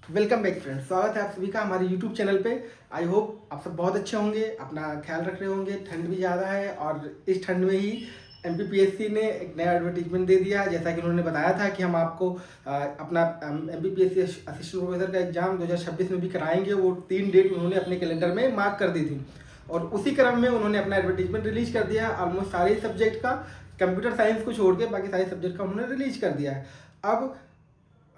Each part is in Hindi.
वेलकम बैक फ्रेंड्स, स्वागत है आप सभी का हमारे यूट्यूब चैनल पे। आई होप आप सब बहुत अच्छे होंगे, अपना ख्याल रख रहे होंगे। ठंड भी ज़्यादा है और इस ठंड में ही एमपीपीएससी ने एक नया एडवर्टीजमेंट दे दिया है। जैसा कि उन्होंने बताया था कि हम आपको अपना एमपीपीएससी असिस्टेंट प्रोफेसर का एग्जाम 2026 में भी कराएंगे। वो 3 डेट उन्होंने अपने कैलेंडर में मार्क कर दी थी और उसी क्रम में उन्होंने अपना एडवर्टीजमेंट रिलीज कर दिया है। ऑलमोस्ट सारे सब्जेक्ट का, कंप्यूटर साइंस को छोड़ के बाकी सारे सब्जेक्ट का उन्होंने रिलीज कर दिया है। अब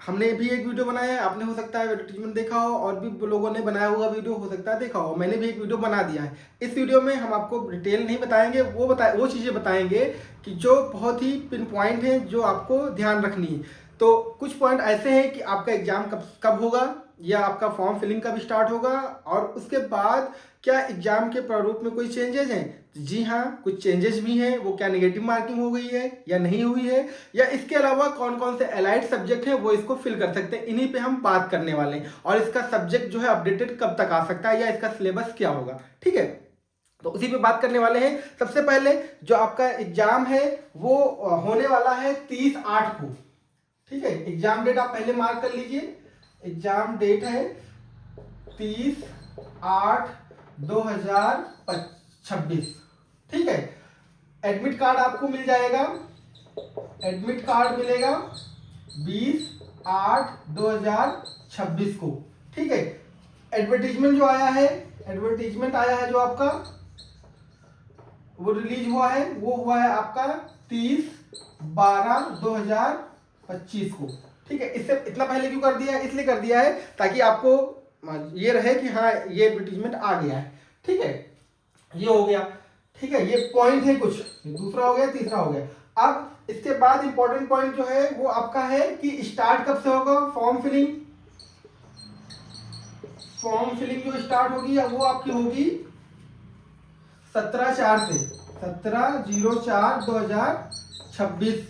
हमने भी एक वीडियो बनाया है, आपने हो सकता है एडवर्टीजमेंट देखा हो और भी लोगों ने बनाया हुआ वीडियो हो सकता है देखा हो। मैंने भी एक वीडियो बना दिया है। इस वीडियो में हम आपको डिटेल नहीं बताएंगे, वो चीज़ें बताएंगे कि जो बहुत ही पिन पॉइंट हैं जो आपको ध्यान रखनी है। तो कुछ पॉइंट ऐसे हैं कि आपका एग्जाम कब कब होगा, या आपका फॉर्म फिलिंग कब स्टार्ट होगा, और उसके बाद क्या एग्जाम के प्रारूप में कोई चेंजेस हैं। जी हाँ, कुछ चेंजेस भी हैं। वो क्या नेगेटिव मार्किंग हो गई है या नहीं हुई है, या इसके अलावा कौन कौन से एलाइड सब्जेक्ट हैं वो इसको फिल कर सकते हैं, इन्हीं पे हम बात करने वाले हैं। और इसका सब्जेक्ट जो है अपडेटेड कब तक आ सकता है, या इसका सिलेबस क्या होगा, ठीक है। तो उसी पे बात करने वाले हैं। सबसे पहले जो आपका एग्जाम है वो होने वाला है 30/8 को, ठीक है। एग्जाम डेट आप पहले मार्क कर लीजिए। एग्जाम डेट है 30/8/2026, ठीक है। एडमिट कार्ड आपको मिल जाएगा, एडमिट कार्ड मिलेगा 20/8/2026 को, ठीक है। एडवर्टीजमेंट जो आया है, एडवर्टीजमेंट आया है जो आपका वो रिलीज हुआ है, वो हुआ है आपका 30/12/2025 को, ठीक है। इससे इतना पहले क्यों कर दिया है? इसलिए कर दिया है ताकि आपको ये रहे कि हाँ ये एडवर्टीजमेंट आ गया है, ठीक है। ये हो गया, ठीक है। ये पॉइंट है कुछ, दूसरा हो गया, तीसरा हो गया। अब इसके बाद इंपॉर्टेंट पॉइंट जो है वो आपका है कि स्टार्ट कब से होगा फॉर्म फिलिंग। फॉर्म फिलिंग जो स्टार्ट होगी वो आपकी होगी 17/4 से, 17/04/2026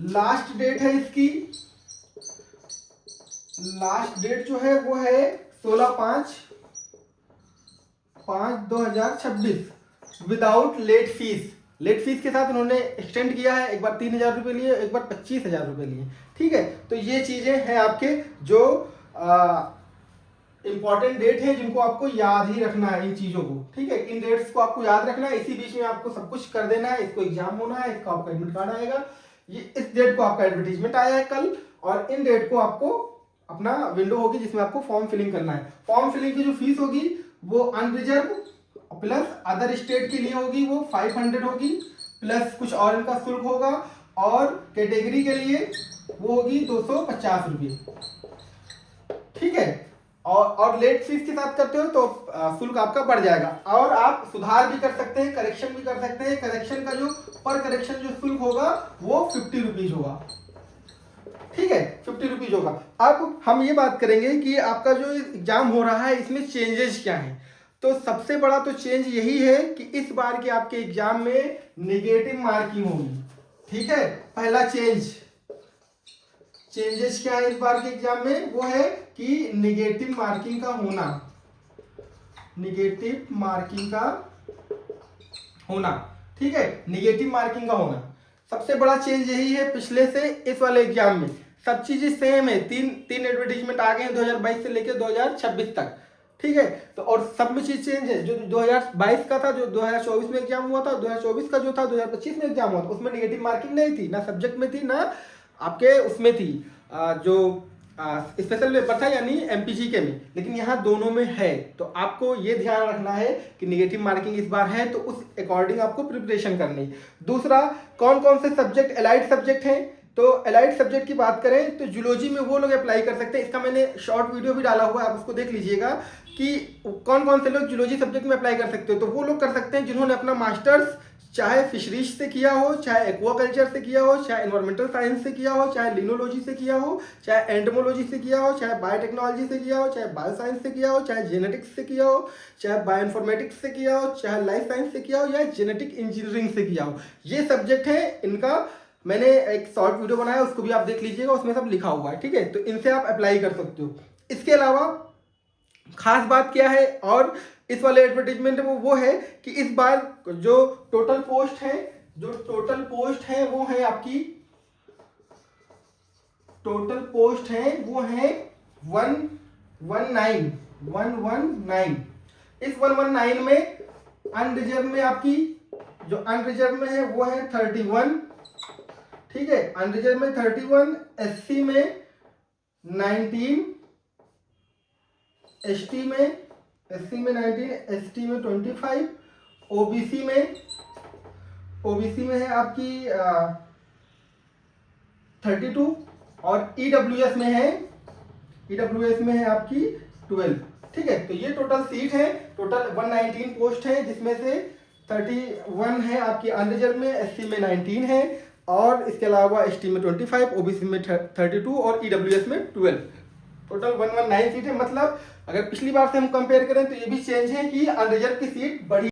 लास्ट डेट है इसकी। लास्ट डेट जो है वो है 16/5/2026 without late fees. Late fees के साथ उन्होंने एक्सटेंड किया है, एक बार 3,000 रुपये लिए, एक बार 25,000 रुपये लिए, ठीक है। तो ये चीजें हैं आपके जो इंपॉर्टेंट डेट है जिनको आपको याद ही रखना है, इन चीजों को, ठीक है। इन डेट्स को आपको याद रखना है, इसी बीच में आपको सब कुछ कर देना है। इसको एग्जाम होना है, इसका आपका एडमिट कार्ड आएगा, ये इस डेट को आपका एडवर्टीजमेंट आया है कल, और इन डेट को आपको अपना विंडो होगी जिसमें आपको फॉर्म फिलिंग करना है। फॉर्म फिलिंग की जो फीस होगी वो अनरिजर्व प्लस अदर स्टेट के लिए होगी, वो 500 होगी, प्लस कुछ और इनका शुल्क होगा, और कैटेगरी के लिए वो होगी 250 रुपये, ठीक है। और लेट फीस के साथ करते हो तो शुल्क आपका बढ़ जाएगा, और आप सुधार भी कर सकते हैं, करेक्शन भी कर सकते हैं। करेक्शन का जो पर करेक्शन जो शुल्क होगा वो 50 रुपीज होगा, ठीक है, 50 रुपीज होगा। अब हम ये बात करेंगे कि आपका जो एग्जाम हो रहा है इसमें चेंजेस क्या हैं। तो सबसे बड़ा तो चेंज यही है कि इस बार के आपके एग्जाम में नेगेटिव मार्किंग होगी, ठीक है। पहला चेंजेस क्या है इस बार के एग्जाम में, वो है कि निगेटिव मार्किंग का होना, निगेटिव मार्किंग का होना, ठीक है। निगेटिव मार्किंग का होना सबसे बड़ा चेंज यही है पिछले से इस वाले एग्जाम में। सब चीजें सेम है, तीन एडवर्टीजमेंट आ गए हैं 2022 से लेकर 2026 तक, ठीक है। तो और सब में चीज चेंज है। जो 2022 का था, जो 2024 में एग्जाम हुआ था, 2024 का जो था 2025 में एग्जाम हुआ था, उसमें निगेटिव मार्किंग नहीं थी, ना सब्जेक्ट में थी, ना आपके उसमें थी जो स्पेशल पेपर था यानी एमपीजी के में, लेकिन यहाँ दोनों में है। तो आपको ये ध्यान रखना है कि निगेटिव मार्किंग इस बार है, तो उस अकॉर्डिंग आपको प्रिपरेशन करनी है। दूसरा, कौन कौन से सब्जेक्ट एलाइड सब्जेक्ट हैं। तो एलाइड सब्जेक्ट की बात करें तो जूलॉजी में वो लोग अप्लाई कर सकते हैं। इसका मैंने शॉर्ट वीडियो भी डाला हुआ है, आप उसको देख लीजिएगा कि कौन कौन से लोग जूलॉजी सब्जेक्ट में अप्लाई कर सकते हो। तो वो लोग कर सकते हैं जिन्होंने अपना मास्टर्स चाहे फिशरीज से किया हो, चाहे एक्वाकल्चर से किया हो, चाहे एनवायरमेंटल साइंस से किया हो, चाहे लिनोलॉजी से किया हो, चाहे एंटमोलॉजी से किया हो, चाहे बायोटेक्नोलॉजी से किया हो, चाहे बायो साइंस से किया हो, चाहे जेनेटिक्स से किया हो, चाहे बायोइन्फॉर्मेटिक्स से किया हो, चाहे लाइफ साइंस से किया हो, या जेनेटिक इंजीनियरिंग से किया हो। ये सब्जेक्ट है इनका। मैंने एक शॉर्ट वीडियो बनाया, उसको भी आप देख लीजिएगा, उसमें सब लिखा हुआ है, ठीक है। तो इनसे आप अप्लाई कर सकते हो। इसके अलावा खास बात क्या है और इस वाले एडवर्टीजमेंट में वो है कि इस बार जो टोटल पोस्ट है, जो टोटल पोस्ट है वो है आपकी, टोटल पोस्ट है वो है 119 इस 119 में अनरिजर्व में आपकी जो अनरिजर्व में है वो है 31, ठीक है, अनरिजर्व में 31, एससी में 19, एसटी में 19, एसटी में 25, ओबीसी में है आपकी 32 और ईडब्ल्यूएस में है आपकी 12, ठीक है। तो ये टोटल सीट है, टोटल 119 पोस्ट है, जिसमें से 31 है आपकी अनरिजर्व में, एससी में 19 है और इसके अलावा एसटी में 25, ओबीसी में 32 और ईडब्ल्यूएस में 12, टोटल 119 सीट है। मतलब अगर पिछली बार से हम कंपेयर करें तो ये भी चेंज है कि अनरिजर्व की सीट बढ़ी।